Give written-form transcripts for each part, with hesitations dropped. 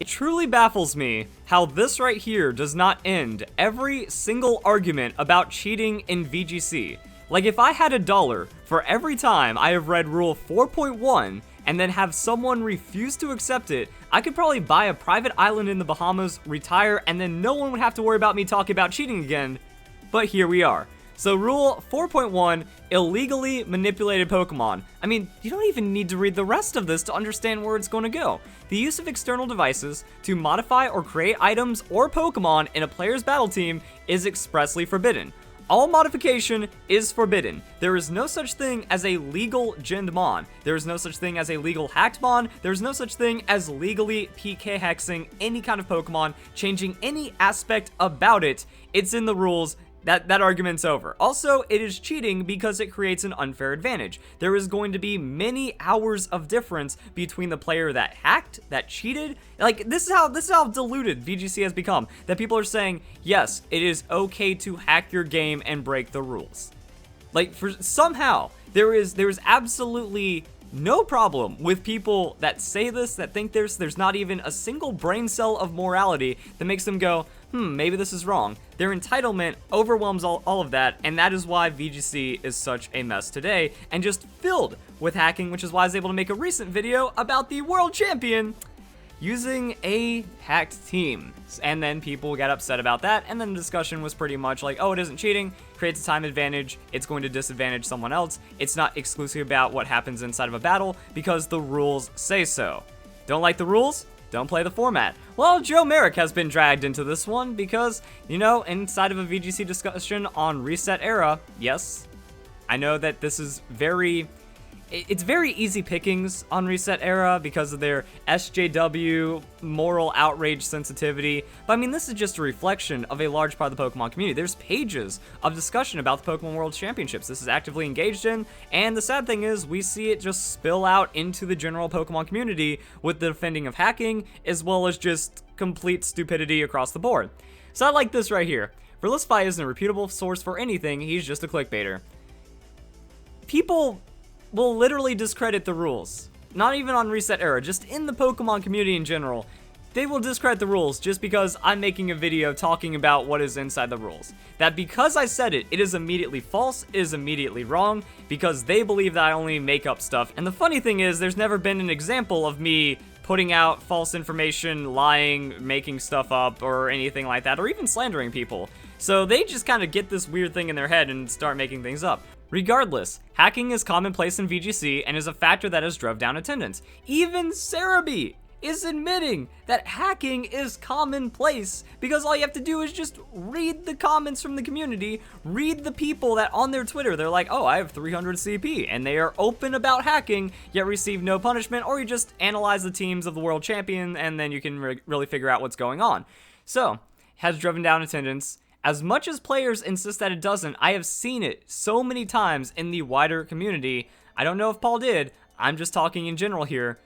It truly baffles me how this right here does not end every single argument about cheating in VGC. Like, if I had $1 for every time I have read Rule 4.1 and then have someone refuse to accept it, I could probably buy a private island in the Bahamas, retire, and then no one would have to worry about me talking about cheating again. But here we are. So Rule 4.1, illegally manipulated Pokemon. I mean, you don't even need to read the rest of this to understand where it's going to go. The use of external devices to modify or create items or Pokemon in a player's battle team is expressly forbidden. All modification is forbidden. There is no such thing as a legal Gen Mon. There is no such thing as a legal hacked Mon. There is no such thing as legally PK hexing any kind of Pokemon, changing any aspect about it. It's in the rules. That argument's over. Also, it is cheating because it creates an unfair advantage. There is going to be many hours of difference between the player that hacked, that cheated. Like, this is how diluted VGC has become. That people are saying, yes, it is okay to hack your game and break the rules. Like, for somehow there is absolutely no problem with people that say this, that think there's not even a single brain cell of morality that makes them go, maybe this is wrong. Their entitlement overwhelms all of that, and that is why VGC is such a mess today, and just filled with hacking, which is why I was able to make a recent video about the world champion using a hacked team. And then people got upset about that, and then the discussion was pretty much like, oh, it isn't cheating, creates a time advantage, it's going to disadvantage someone else, it's not exclusive about what happens inside of a battle, because the rules say so. Don't like the rules? Don't play the format. Well, Joe Merrick has been dragged into this one because, you know, inside of a VGC discussion on Reset Era, yes, I know that this is it's very easy pickings on Reset Era because of their SJW, moral outrage sensitivity, but I mean, this is just a reflection of a large part of the Pokemon community. There's pages of discussion about the Pokemon World Championships this is actively engaged in, and the sad thing is, we see it just spill out into the general Pokemon community with the defending of hacking, as well as just complete stupidity across the board. So I like this right here. Verlisify isn't a reputable source for anything, he's just a clickbaiter. People will literally discredit the rules. Not even on Reset Era, just in the Pokemon community in general. They will discredit the rules just because I'm making a video talking about what is inside the rules. That because I said it, it is immediately false, it is immediately wrong, because they believe that I only make up stuff. And the funny thing is, there's never been an example of me putting out false information, lying, making stuff up, or anything like that, or even slandering people. So they just kind of get this weird thing in their head and start making things up. Regardless, hacking is commonplace in VGC and is a factor that has drove down attendance. Even Serebii is admitting that hacking is commonplace because all you have to do is just read the comments from the community, read the people that on their Twitter, they're like, oh, I have 300 CP, and they are open about hacking, yet receive no punishment, or you just analyze the teams of the world champion, and then you can really figure out what's going on. So, has driven down attendance. As much as players insist that it doesn't, I have seen it so many times in the wider community. I don't know if Paul did, I'm just talking in general here.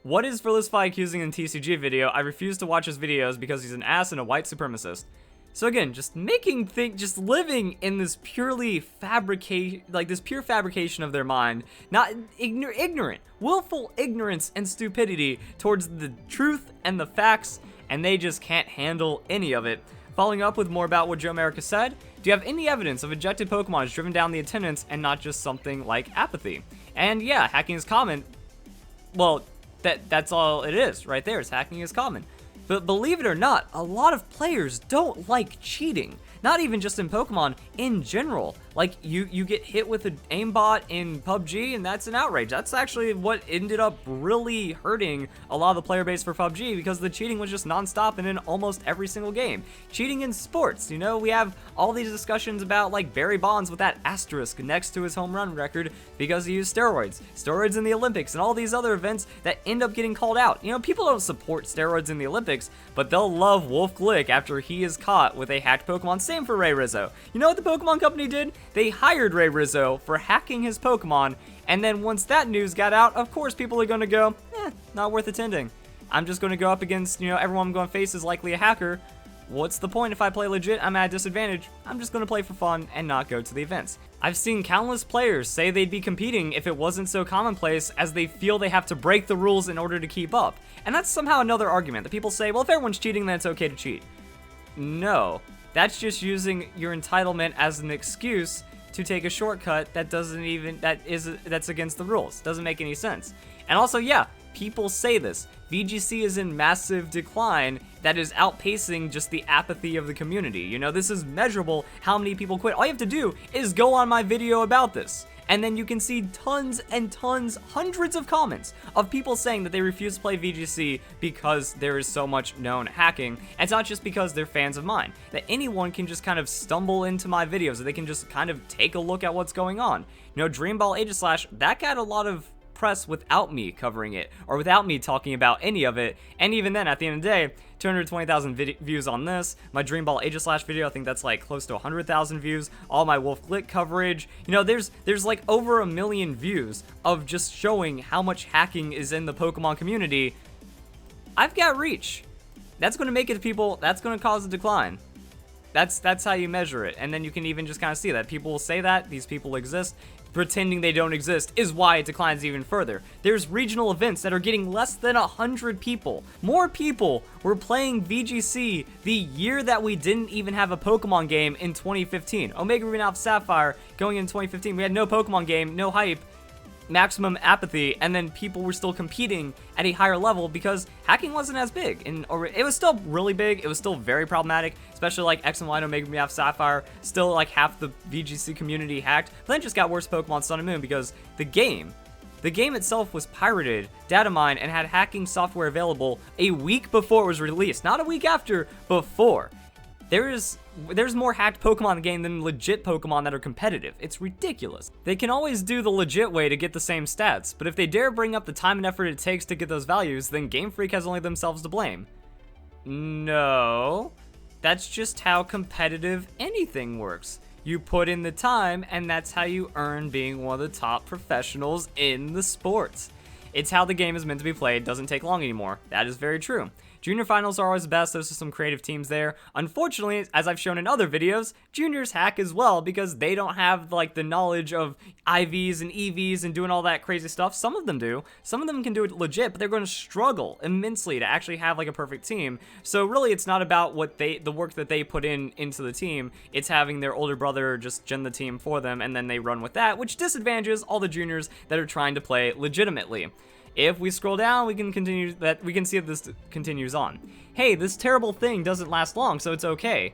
What is Verlisify accusing in the TCG video? I refuse to watch his videos because he's an ass and a white supremacist. So again, just just living in this purely this pure fabrication of their mind, not ignorant, willful ignorance and stupidity towards the truth and the facts, and they just can't handle any of it. Following up with more about what Joe Merrick said, do you have any evidence of ejected Pokemon has driven down the attendance and not just something like apathy? And yeah, hacking is common. Well, that's all it is right there, is hacking is common. But believe it or not, a lot of players don't like cheating. Not even just in Pokemon, in general. Like, you get hit with an aimbot in PUBG, and that's an outrage. That's actually what ended up really hurting a lot of the player base for PUBG, because the cheating was just non-stop and in almost every single game. Cheating in sports, you know, we have all these discussions about, like, Barry Bonds with that asterisk next to his home run record because he used steroids. Steroids in the Olympics and all these other events that end up getting called out. You know, people don't support steroids in the Olympics, but they'll love Wolf Glick after he is caught with a hacked Pokemon. Same for Ray Rizzo. You know what the Pokemon Company did? They hired Ray Rizzo for hacking his Pokemon, and then once that news got out, of course people are going to go, not worth attending. I'm just going to go up against, you know, everyone I'm going to face is likely a hacker. what's the point if I play legit? I'm at a disadvantage. I'm just gonna play for fun and not go to the events. I've seen countless players say they'd be competing if it wasn't so commonplace, as they feel they have to break the rules in order to keep up. And that's somehow another argument that people say, well, if everyone's cheating, then it's okay to cheat. No, that's just using your entitlement as an excuse to take a shortcut that that's against the rules. Doesn't make any sense. And also, yeah, people say this. VGC is in massive decline that is outpacing just the apathy of the community. You know, this is measurable how many people quit. All you have to do is go on my video about this, and then you can see tons and tons, hundreds of comments of people saying that they refuse to play VGC because there is so much known hacking. And it's not just because they're fans of mine, that anyone can just kind of stumble into my videos, or they can just kind of take a look at what's going on. You know, Dreamball Aegislash, that got a lot of press without me covering it, or without me talking about any of it. And even then, at the end of the day, 220,000 views on this. My Dreamball Aegislash video, I think that's like close to 100,000 views. All my Wolf Glick coverage, you know, there's like over 1 million views of just showing how much hacking is in the Pokemon community. I've got reach. That's going to make it to people, that's going to cause a decline. That's how you measure it. And then you can even just kind of see that people will say that these people exist. Pretending they don't exist is why it declines even further. There's regional events that are getting less than 100 people. More people were playing VGC the year that we didn't even have a Pokemon game in 2015. Omega Ruby Alpha Sapphire going in 2015, we had no Pokemon game, no hype, maximum apathy, and then people were still competing at a higher level because hacking wasn't as big. Or it was still really big, it was still very problematic, especially like X and Y and Omega Ruby Alpha Sapphire, still like half the VGC community hacked. But then it just got worse Pokemon Sun and Moon because the game itself was pirated, data mined, and had hacking software available a week before it was released, not a week after, before. There's more hacked Pokemon in the game than legit Pokemon that are competitive. It's ridiculous. They can always do the legit way to get the same stats, but if they dare bring up the time and effort it takes to get those values, then Game Freak has only themselves to blame. No, that's just how competitive anything works. You put in the time, and that's how you earn being one of the top professionals in the sports. It's how the game is meant to be played. It doesn't take long anymore. That is very true. Junior finals are always the best. Those are some creative teams there. Unfortunately, as I've shown in other videos, juniors hack as well because they don't have like the knowledge of IVs and EVs and doing all that crazy stuff. Some of them do. Some of them can do it legit, but they're going to struggle immensely to actually have like a perfect team. So really, it's not about the work that they put into the team. It's having their older brother just gen the team for them, and then they run with that, which disadvantages all the juniors that are trying to play legitimately. If we scroll down, we can see that this continues on. Hey, this terrible thing doesn't last long, so it's okay.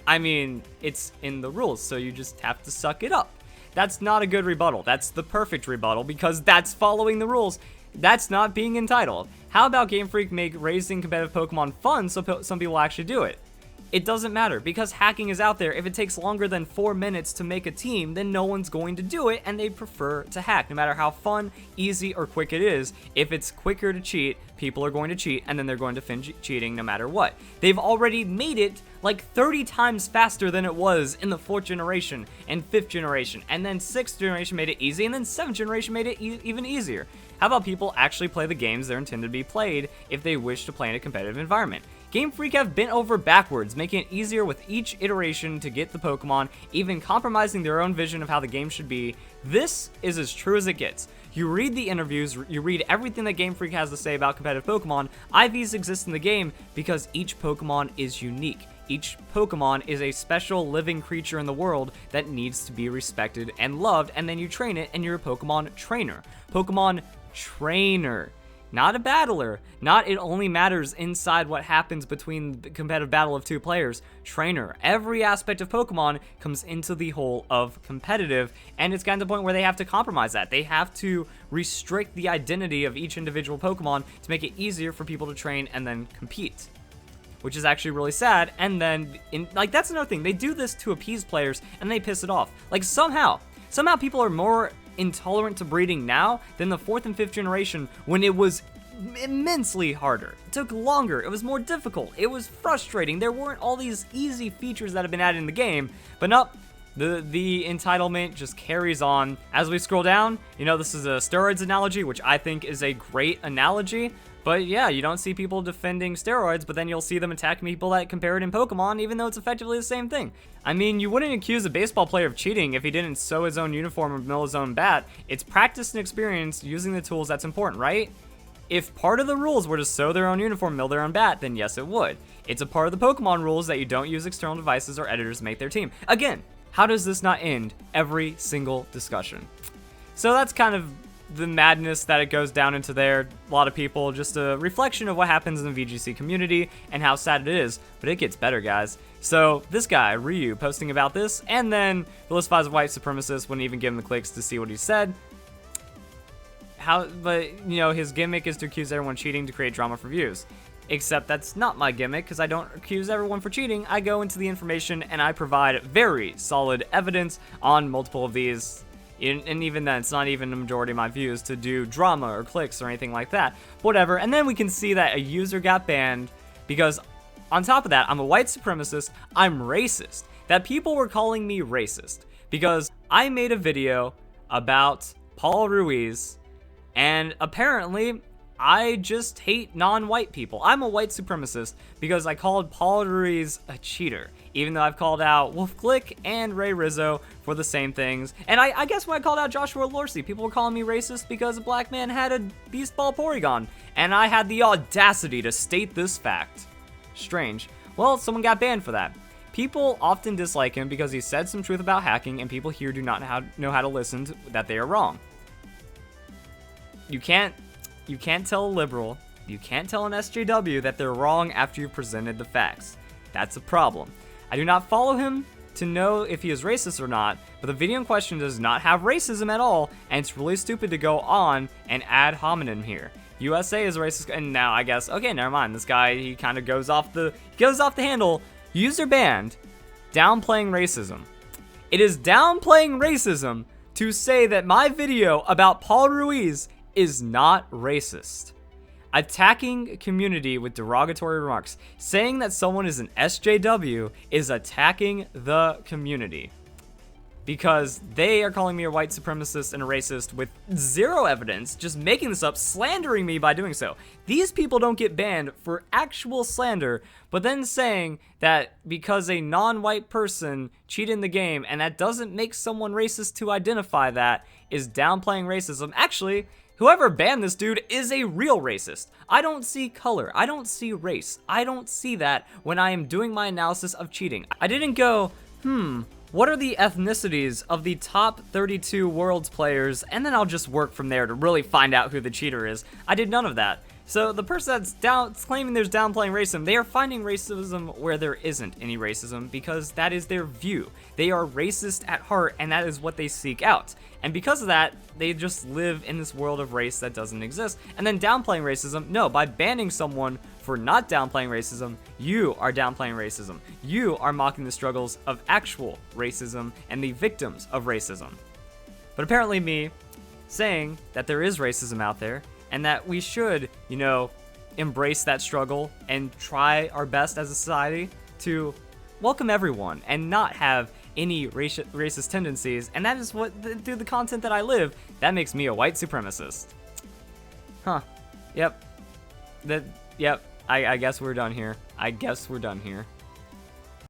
I mean, it's in the rules, so you just have to suck it up. That's not a good rebuttal. That's the perfect rebuttal because that's following the rules. That's not being entitled. How about Game Freak make raising competitive Pokemon fun so some people actually do it? It doesn't matter because hacking is out there. If it takes longer than 4 minutes to make a team, then no one's going to do it, and they prefer to hack. No matter how fun, easy, or quick it is, if it's quicker to cheat, people are going to cheat, and then they're going to fin cheating no matter what. They've already made it like 30 times faster than it was in the 4th generation and 5th generation, and then 6th generation made it easy, and then 7th generation made it even easier. How about people actually play the games they're intended to be played if they wish to play in a competitive environment? Game Freak have bent over backwards, making it easier with each iteration to get the Pokemon, even compromising their own vision of how the game should be. This is as true as it gets. You read the interviews, you read everything that Game Freak has to say about competitive Pokemon. IVs exist in the game because each Pokemon is unique. Each Pokemon is a special living creature in the world that needs to be respected and loved, and then you train it and you're a Pokemon trainer. Pokemon trainer. Not a battler. Not it only matters inside what happens between the competitive battle of two players. Trainer. Every aspect of Pokemon comes into the whole of competitive, and it's gotten to the point where they have to compromise that. They have to restrict the identity of each individual Pokemon to make it easier for people to train and then compete, which is actually really sad. And then, that's another thing. They do this to appease players, and they piss it off. Like, somehow people are more intolerant to breeding now than the 4th and 5th generation when it was immensely harder. It took longer. It was more difficult. It was frustrating. There weren't all these easy features that have been added in the game. But nope, the entitlement just carries on. As we scroll down, you know, this is a steroids analogy, which I think is a great analogy. But yeah, you don't see people defending steroids, but then you'll see them attacking people that compare it in Pokemon, even though it's effectively the same thing. I mean, you wouldn't accuse a baseball player of cheating if he didn't sew his own uniform or mill his own bat. It's practice and experience using the tools that's important, right? If part of the rules were to sew their own uniform, mill their own bat, then yes, it would. It's a part of the Pokemon rules that you don't use external devices or editors to make their team. Again, how does this not end every single discussion? So that's kind of the madness that it goes down into there. A lot of people, just a reflection of what happens in the VGC community and how sad it is, but it gets better, guys. So this guy, Ryu, posting about this, and then Verlisify's a white supremacist, wouldn't even give him the clicks to see what he said. But you know, his gimmick is to accuse everyone cheating to create drama for views. Except that's not my gimmick, because I don't accuse everyone for cheating. I go into the information and I provide very solid evidence on multiple of these. And even then, it's not even the majority of my views to do drama or clicks or anything like that. Whatever. And then we can see that a user got banned because on top of that, I'm a white supremacist. I'm racist. That people were calling me racist because I made a video about Paul Ruiz, and apparently I just hate non-white people. I'm a white supremacist because I called Paul Ruiz a cheater, even though I've called out Wolf Glick and Ray Rizzo for the same things. And I guess when I called out Joshua Lorsey, people were calling me racist because a black man had a beast ball Porygon, and I had the audacity to state this fact. Strange. Well, someone got banned for that. People often dislike him because he said some truth about hacking, and people here do not know how to listen to that they are wrong. You can't tell a liberal, you can't tell an SJW that they're wrong after you've presented the facts. That's a problem. I do not follow him to know if he is racist or not, but the video in question does not have racism at all, and it's really stupid to go on and ad hominem here. USA is racist, and now I guess, okay, never mind. This guy, he kind of goes off the handle. User banned, downplaying racism. It is downplaying racism to say that my video about Paul Ruiz is not racist. Attacking a community with derogatory remarks, saying that someone is an SJW is attacking the community. Because they are calling me a white supremacist and a racist with zero evidence, just making this up, slandering me by doing so. These people don't get banned for actual slander, but then saying that because a non-white person cheated in the game and that doesn't make someone racist to identify that is downplaying racism. Actually, whoever banned this dude is a real racist. I don't see color. I don't see race. I don't see that when I am doing my analysis of cheating. I didn't go, what are the ethnicities of the top 32 Worlds players, and then I'll just work from there to really find out who the cheater is. I did none of that. So the person that's claiming there's downplaying racism, they are finding racism where there isn't any racism because that is their view. They are racist at heart, and that is what they seek out. And because of that, they just live in this world of race that doesn't exist. And then downplaying racism, no, by banning someone for not downplaying racism, you are downplaying racism. You are mocking the struggles of actual racism and the victims of racism. But apparently me saying that there is racism out there and that we should, embrace that struggle and try our best as a society to welcome everyone and not have any racist tendencies, and that is what, through the content that I live, that makes me a white supremacist. Yep. I guess we're done here.